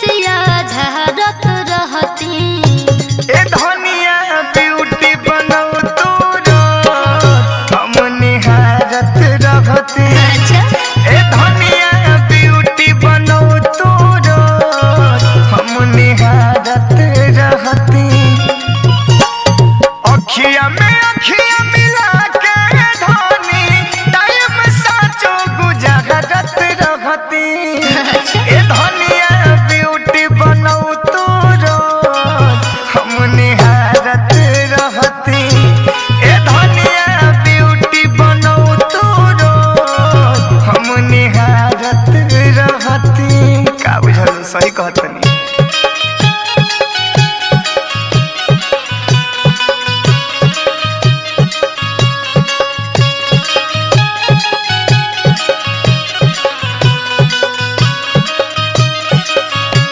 केसिया झाड़त रहती। ए धनिया ब्यूटी बनौ तोरो हम निहारत रहती। ए धनिया ब्यूटी बनौ तोरो हम निहारत रहती। अखिया में अखिया मिला के धनी टाइम साचो गुजारत रहती। ए धनिया ब्यूटी बनौ तोरो हम निहारत रहती। ए धनिया ब्यूटी बनौ तोरो हम निहारत रहती। का बुझल सही कहतनी।